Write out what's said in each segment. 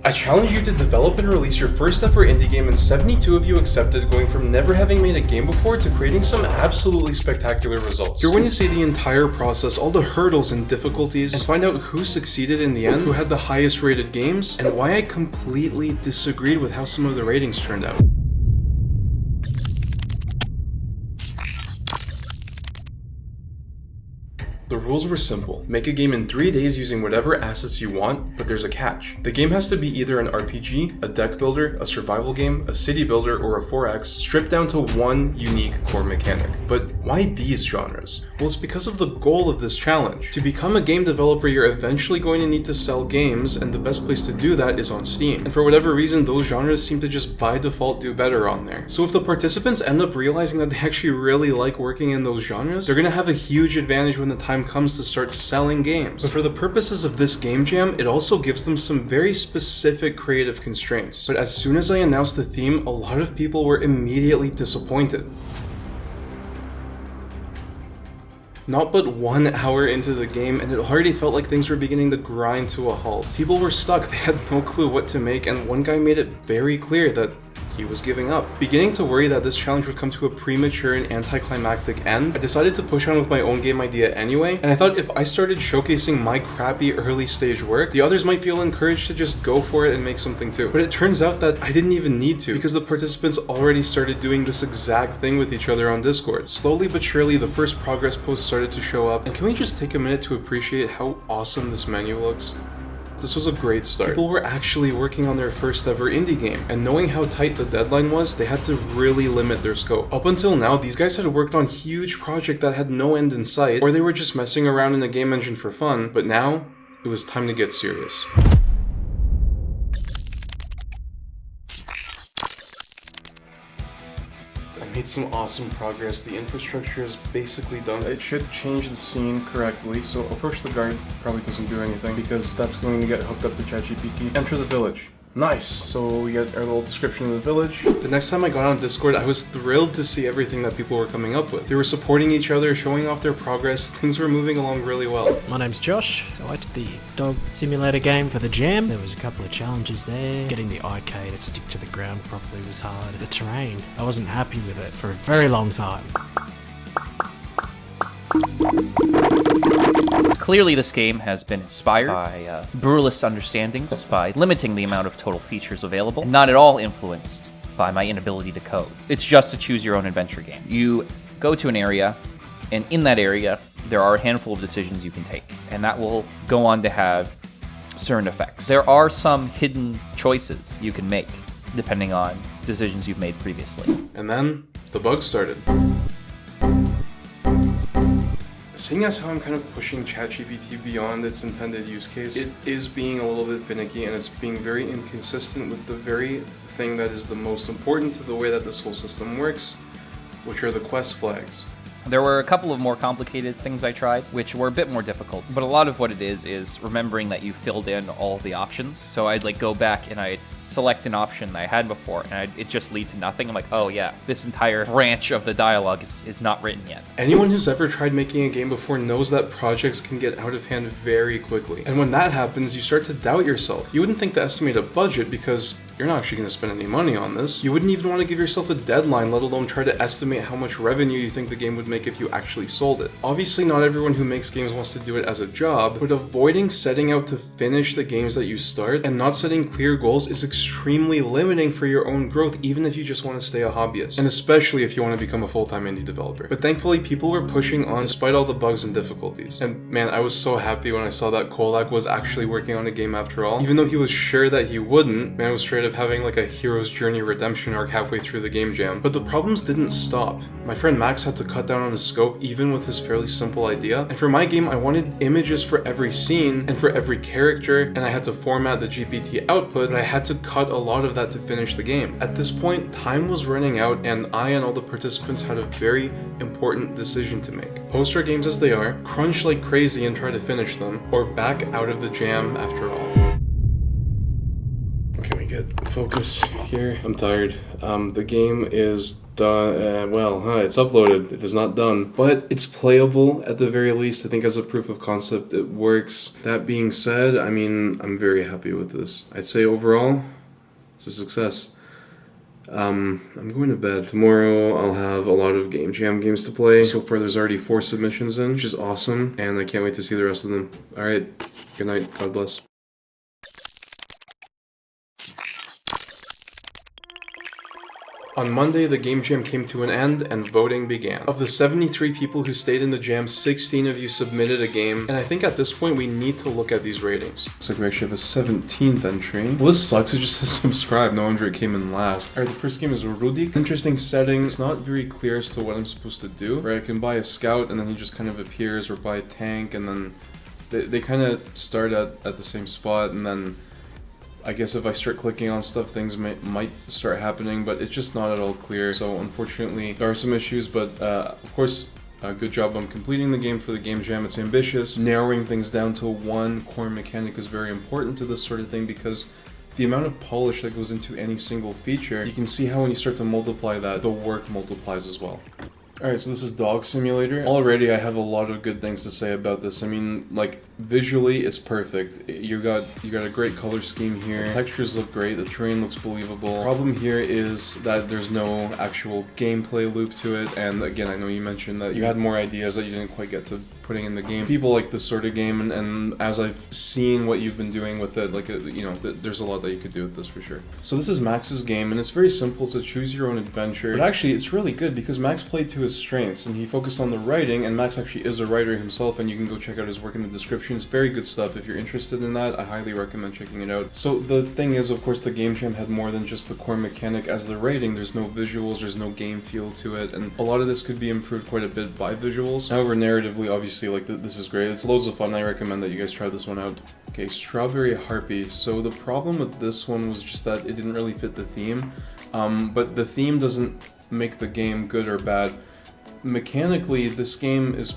I challenge you to develop and release your first ever indie game, and 72 of you accepted, going from never having made a game before to creating some absolutely spectacular results. You're going to see the entire process, all the hurdles and difficulties, and find out who succeeded in the end, who had the highest rated games, and why I completely disagreed with how some of the ratings turned out. The rules were simple. Make a game in 3 days using whatever assets you want, but there's a catch. The game has to be either an RPG, a deck builder, a survival game, a city builder, or a 4X, stripped down to one unique core mechanic. But why these genres? Well, it's because of the goal of this challenge. To become a game developer, you're eventually going to need to sell games, and the best place to do that is on Steam. And for whatever reason, those genres seem to just by default do better on there. So if the participants end up realizing that they actually really like working in those genres, they're going to have a huge advantage when the time comes to start selling games. But for the purposes of this game jam, it also gives them some very specific creative constraints. But as soon as I announced the theme, a lot of people were immediately disappointed. Not but 1 hour into the game, and it already felt like things were beginning to grind to a halt. People were stuck, they had no clue what to make, and one guy made it very clear that he was giving up. Beginning to worry that this challenge would come to a premature and anticlimactic end, I decided to push on with my own game idea anyway, and I thought if I started showcasing my crappy early stage work, the others might feel encouraged to just go for it and make something too. But it turns out that I didn't even need to, because the participants already started doing this exact thing with each other on Discord. Slowly but surely, the first progress posts started to show up, and can we just take a minute to appreciate how awesome this menu looks? This was a great start. People were actually working on their first ever indie game, and knowing how tight the deadline was, they had to really limit their scope. Up until now, these guys had worked on huge projects that had no end in sight, or they were just messing around in a game engine for fun, but now, it was time to get serious. Made some awesome progress. The infrastructure is basically done. It should change the scene correctly, so approach the guard probably doesn't do anything because that's going to get hooked up to ChatGPT. Enter the village. Nice! So we get our little description of the village. The next time I got on Discord, I was thrilled to see everything that people were coming up with. They were supporting each other, showing off their progress. Things were moving along really well. My name's Josh. So I did the dog simulator game for the jam. There was a couple of challenges there. Getting the IK to stick to the ground properly was hard. The terrain, I wasn't happy with it for a very long time. Clearly, this game has been inspired by brutalist understandings, by limiting the amount of total features available, and not at all influenced by my inability to code. It's just a choose-your-own-adventure game. You go to an area, and in that area, there are a handful of decisions you can take, and that will go on to have certain effects. There are some hidden choices you can make, depending on decisions you've made previously. And then, the bugs started. Seeing as how I'm kind of pushing ChatGPT beyond its intended use case, it is being a little bit finicky, and it's being very inconsistent with the very thing that is the most important to the way that this whole system works, which are the quest flags. There were a couple of more complicated things I tried, which were a bit more difficult, but a lot of what it is remembering that you filled in all the options. So I'd go back and I'd select an option that I had before, and it just lead to nothing. I'm like, oh yeah, this entire branch of the dialogue is not written yet. Anyone who's ever tried making a game before knows that projects can get out of hand very quickly. And when that happens, you start to doubt yourself. You wouldn't think to estimate a budget because you're not actually going to spend any money on this. You wouldn't even want to give yourself a deadline, let alone try to estimate how much revenue you think the game would make if you actually sold it. Obviously, not everyone who makes games wants to do it as a job, but avoiding setting out to finish the games that you start and not setting clear goals is extremely limiting for your own growth, even if you just want to stay a hobbyist, and especially if you want to become a full-time indie developer. But thankfully, people were pushing on despite all the bugs and difficulties. And man, I was so happy when I saw that Kolak was actually working on a game after all. Even though he was sure that he wouldn't, man was straight up having like a hero's journey redemption arc halfway through the game jam. But the problems didn't stop. My friend Max had to cut down on his scope even with his fairly simple idea. And for my game, I wanted images for every scene and for every character, and I had to format the GPT output, but I had to cut a lot of that to finish the game. At this point, time was running out, and I and all the participants had a very important decision to make. Post our games as they are, crunch like crazy and try to finish them, or back out of the jam after all. Okay, me get focus here. I'm tired. The game is done. It's uploaded. It is not done, but it's playable at the very least. I think as a proof of concept, it works. That being said, I mean, I'm very happy with this. I'd say overall, it's a success. I'm going to bed. Tomorrow I'll have a lot of Game Jam games to play. So far there's already 4 submissions in, which is awesome, and I can't wait to see the rest of them. Alright, good night, God bless. On Monday, the Game Jam came to an end and voting began. Of the 73 people who stayed in the jam, 16 of you submitted a game, and I think at this point we need to look at these ratings. Looks like we actually have a 17th entry. Well, this sucks, it just says subscribe, no wonder it came in last. Alright, the first game is Rudik. Interesting setting. It's not very clear as to what I'm supposed to do. Right, I can buy a scout and then he just kind of appears, or buy a tank, and then they kind of start at the same spot, and then I guess if I start clicking on stuff, things might start happening, but it's just not at all clear. So unfortunately, there are some issues, but of course, good job on completing the game for the Game Jam. It's ambitious. Narrowing things down to one core mechanic is very important to this sort of thing, because the amount of polish that goes into any single feature, you can see how when you start to multiply that, the work multiplies as well. Alright, so this is Dog Simulator. Already I have a lot of good things to say about this. I mean, like, visually it's perfect. You got a great color scheme here. Textures look great, the terrain looks believable. Problem here is that there's no actual gameplay loop to it, and again, I know you mentioned that you had more ideas that you didn't quite get to putting in the game. People like this sort of game, and as I've seen what you've been doing with it, like, there's a lot that you could do with this for sure. So this is Max's game, and it's very simple. It's a choose your own adventure, but actually it's really good because Max played to his strengths, and he focused on the writing, and Max actually is a writer himself, and you can go check out his work in the description. It's very good stuff. If you're interested in that, I highly recommend checking it out. So the thing is, of course, the Game Jam had more than just the core mechanic as the writing. There's no visuals, there's no game feel to it, and a lot of this could be improved quite a bit by visuals. However, narratively, obviously, like, this is great. It's loads of fun. I recommend that you guys try this one out. Okay, Strawberry Harpy. So the problem with this one was just that it didn't really fit the theme, but the theme doesn't make the game good or bad. Mechanically, this game is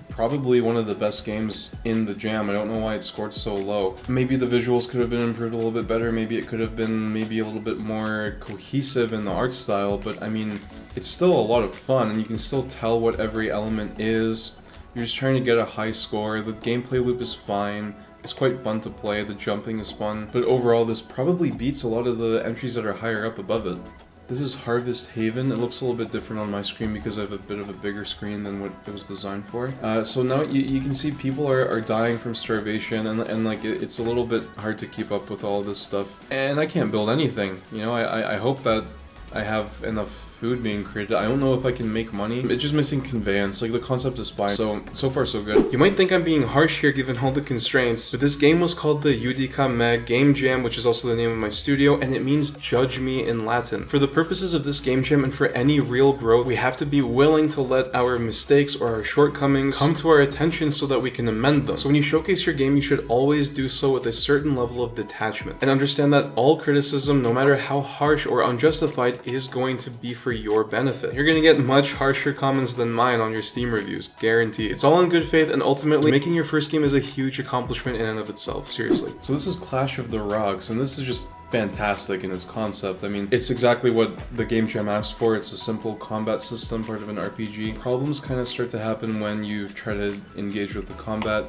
probably one of the best games in the jam. I don't know why it scored so low. Maybe the visuals could have been improved a little bit better. Maybe it could have been maybe a little bit more cohesive in the art style, but I mean, it's still a lot of fun, and you can still tell what every element is. You're just trying to get a high score. The gameplay loop is fine. It's quite fun to play. The jumping is fun. But overall, this probably beats a lot of the entries that are higher up above it. This is Harvest Haven. It looks a little bit different on my screen because I have a bit of a bigger screen than what it was designed for. So now you can see people are dying from starvation, and like it's a little bit hard to keep up with all this stuff. And I can't build anything. You know, I hope that I have enough food being created. I don't know if I can make money. It's just missing conveyance. Like, the concept is fine. So far so good. You might think I'm being harsh here given all the constraints, but this game was called the Judica Me Game Jam, which is also the name of my studio, and it means judge me in Latin. For the purposes of this game jam and for any real growth, we have to be willing to let our mistakes or our shortcomings come to our attention so that we can amend them. So when you showcase your game, you should always do so with a certain level of detachment, and understand that all criticism, no matter how harsh or unjustified, is going to be for your benefit. You're gonna get much harsher comments than mine on your Steam reviews, guaranteed. It's all in good faith, and ultimately, making your first game is a huge accomplishment in and of itself, seriously. So this is Clash of the Rocks, and this is just fantastic in its concept. I mean, it's exactly what the Game Jam asked for. It's a simple combat system, part of an RPG. Problems kind of start to happen when you try to engage with the combat.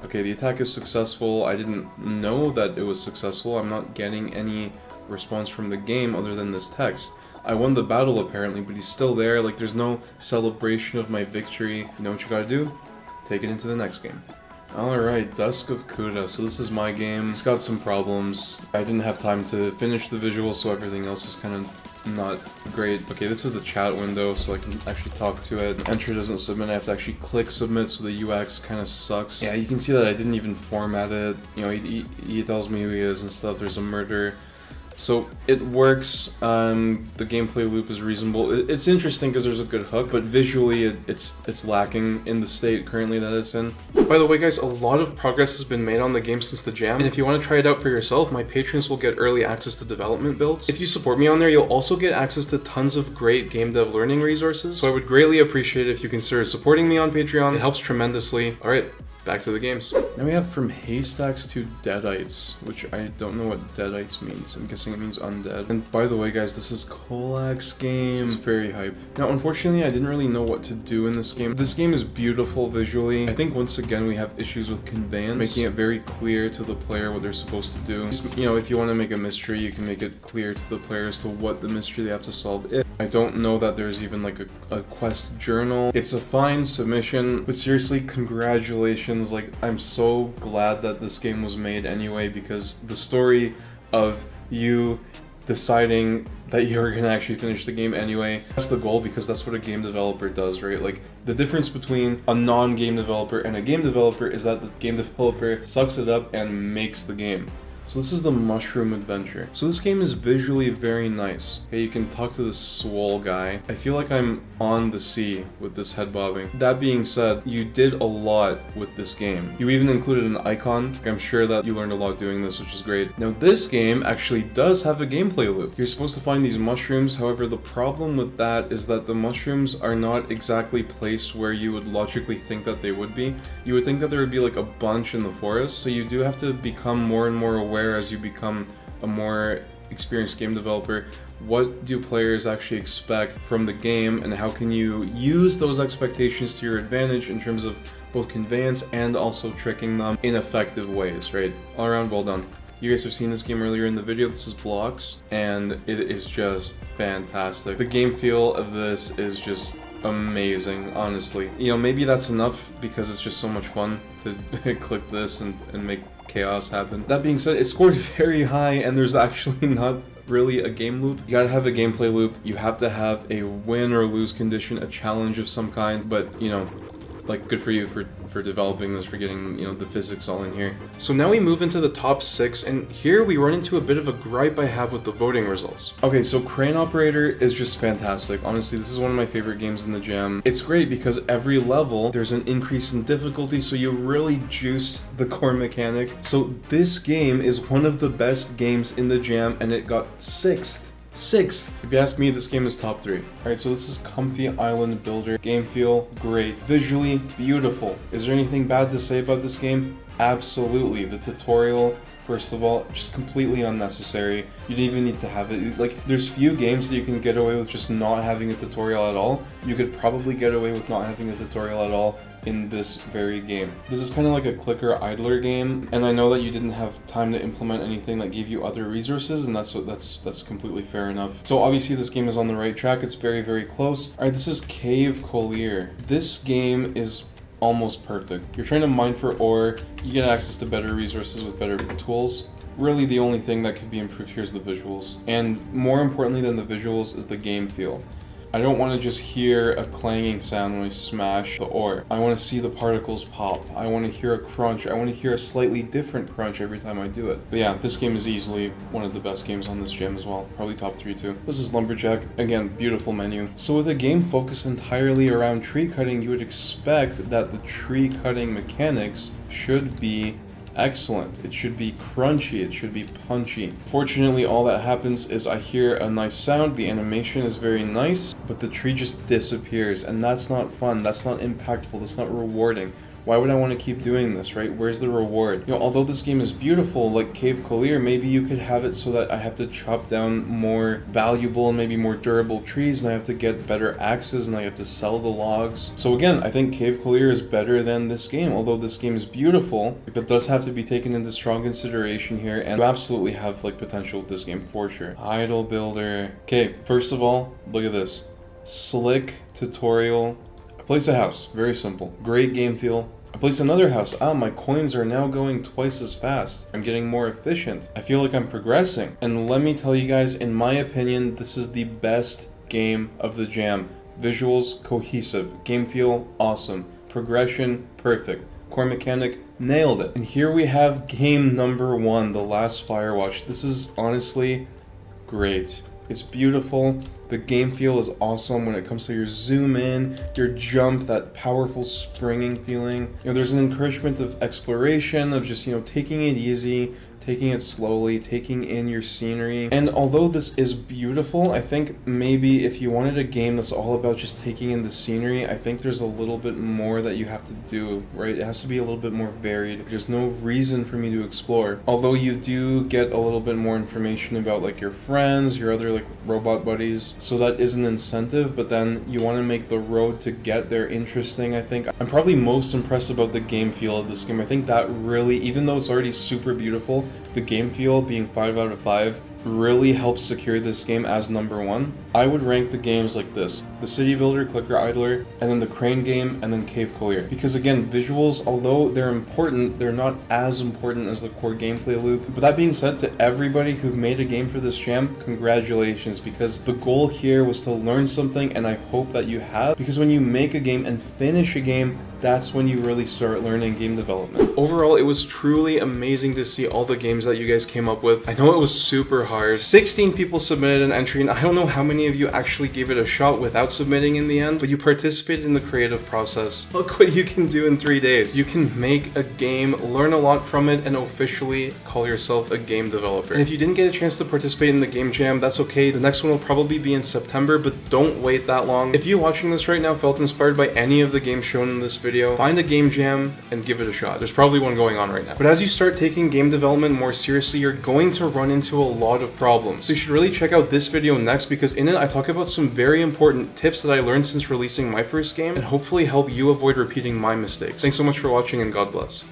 Okay, the attack is successful. I didn't know that it was successful. I'm not getting any response from the game other than this text. I won the battle apparently, but he's still there. Like, there's no celebration of my victory. You know what you gotta do? Take it into the next game. Alright, Dusk of Kuda. So this is my game. It's got some problems. I didn't have time to finish the visuals, so everything else is kind of not great. Okay, this is the chat window, so I can actually talk to it. Enter doesn't submit. I have to actually click submit, so the UX kind of sucks. Yeah, you can see that I didn't even format it. You know, he tells me who he is and stuff. There's a murder. So it works. The gameplay loop is reasonable. It's interesting because there's a good hook, but visually it's lacking in the state currently that it's in. By the way, guys, a lot of progress has been made on the game since the jam, and if you want to try it out for yourself, my patrons will get early access to development builds. If you support me on there, you'll also get access to tons of great game dev learning resources, so I would greatly appreciate it if you consider supporting me on Patreon. It helps tremendously. Alright, back to the games. Now we have From Haystacks to Deadites, which I don't know what Deadites means. I'm guessing it means undead. And by the way, guys, this is Kolak's game. This is very hype. Now, unfortunately, I didn't really know what to do in this game. This game is beautiful visually. I think once again we have issues with conveyance, making it very clear to the player what they're supposed to do. You know, if you want to make a mystery, you can make it clear to the player as to what the mystery they have to solve is. I don't know that there's even like a quest journal. It's a fine submission, but seriously, congratulations. Like, I'm so glad that this game was made anyway, because the story of you deciding that you're gonna actually finish the game anyway, that's the goal, because that's what a game developer does, right? Like, the difference between a non-game developer and a game developer is that the game developer sucks it up and makes the game. So this is the Mushroom Adventure. So this game is visually very nice. Okay, you can talk to this swole guy. I feel like I'm on the sea with this head bobbing. That being said, you did a lot with this game. You even included an icon. I'm sure that you learned a lot doing this, which is great. Now this game actually does have a gameplay loop. You're supposed to find these mushrooms. However, the problem with that is that the mushrooms are not exactly placed where you would logically think that they would be. You would think that there would be like a bunch in the forest. So you do have to become more and more aware as you become a more experienced game developer. What do players actually expect from the game, and how can you use those expectations to your advantage in terms of both conveyance and also tricking them in effective ways, right? All around well done. You guys have seen this game earlier in the video. This is Blocks, and it is just fantastic. The game feel of this is just amazing, honestly. You know, maybe that's enough because it's just so much fun to click this and make chaos happen. That being said, it scored very high, and there's actually not really a game loop. You gotta have a gameplay loop. You have to have a win or lose condition, a challenge of some kind, but, you know, like, good for you for developing this, for getting, you know, the physics all in here. So now we move into the top 6, and here we run into a bit of a gripe I have with the voting results. Okay, so Crane Operator is just fantastic. Honestly, this is one of my favorite games in the jam. It's great because every level there's an increase in difficulty, so you really juice the core mechanic. So this game is one of the best games in the jam, and it got 6th. If you ask me, this game is top 3. Alright, so this is Comfy Island Builder. Game feel, great. Visually, beautiful. Is there anything bad to say about this game? Absolutely. The tutorial, first of all, just completely unnecessary. You didn't even need to have it. Like, there's few games that you can get away with just not having a tutorial at all. You could probably get away with not having a tutorial at all in this very game. This is kind of like a clicker idler game, and I know that you didn't have time to implement anything that gave you other resources, and that's completely fair enough. So obviously this game is on the right track. It's very, very close. All right, this is Cave Collier. This game is almost perfect. You're trying to mine for ore, you get access to better resources with better tools. Really, the only thing that could be improved here is the visuals. And more importantly than the visuals is the game feel. I don't want to just hear a clanging sound when I smash the ore. I want to see the particles pop. I want to hear a crunch. I want to hear a slightly different crunch every time I do it. But yeah, this game is easily one of the best games on this jam as well. Probably top 3 too. This is Lumberjack. Again, beautiful menu. So with a game focused entirely around tree cutting, you would expect that the tree cutting mechanics should be excellent. It should be crunchy, it should be punchy. Fortunately, all that happens is I hear a nice sound, the animation is very nice, but the tree just disappears, and that's not fun, that's not impactful, that's not rewarding. Why would I want to keep doing this, right? Where's the reward? You know, although this game is beautiful, like Cave Collier, maybe you could have it so that I have to chop down more valuable and maybe more durable trees, and I have to get better axes, and I have to sell the logs. So again, I think Cave Collier is better than this game, although this game is beautiful. That does have to be taken into strong consideration here, and you absolutely have like potential with this game for sure. Idle Builder. Okay, first of all, look at this. Slick tutorial. Place a house, very simple. Great game feel. I place another house. Ah, my coins are now going twice as fast. I'm getting more efficient. I feel like I'm progressing. And let me tell you guys, in my opinion, this is the best game of the jam. Visuals, cohesive. Game feel, awesome. Progression, perfect. Core mechanic, nailed it. And here we have game number 1, The Last Firewatch. This is honestly great. It's beautiful. The game feel is awesome when it comes to your zoom in, your jump, that powerful springing feeling. You know, there's an encouragement of exploration, of just, you know, taking it easy, taking it slowly, taking in your scenery. And although this is beautiful, I think maybe if you wanted a game that's all about just taking in the scenery, I think there's a little bit more that you have to do, right? It has to be a little bit more varied. There's no reason for me to explore. Although you do get a little bit more information about like your friends, your other like robot buddies, so that is an incentive, but then you want to make the road to get there interesting, I think. I'm probably most impressed about the game feel of this game. I think that really, even though it's already super beautiful, the game feel being 5 out of 5 really helps secure this game as #1. I would rank the games like this: the City Builder, Clicker Idler, and then the Crane game, and then Cave Collier. Because again, visuals, although they're important, they're not as important as the core gameplay loop. But that being said, to everybody who made a game for this jam, congratulations, because the goal here was to learn something, and I hope that you have. Because when you make a game and finish a game, that's when you really start learning game development. Overall, it was truly amazing to see all the games that you guys came up with. I know it was super hard. 16 people submitted an entry, and I don't know how many of you actually gave it a shot without submitting in the end, but you participated in the creative process. Look what you can do in 3 days. You can make a game, learn a lot from it, and officially call yourself a game developer. And if you didn't get a chance to participate in the game jam, that's okay. The next one will probably be in September, but don't wait that long. If you watching this right now felt inspired by any of the games shown in this video, find a game jam and give it a shot. There's probably one going on right now. But as you start taking game development more seriously, you're going to run into a lot of problems. So you should really check out this video next, because in it I talk about some very important tips that I learned since releasing my first game, and hopefully help you avoid repeating my mistakes. Thanks so much for watching, and God bless.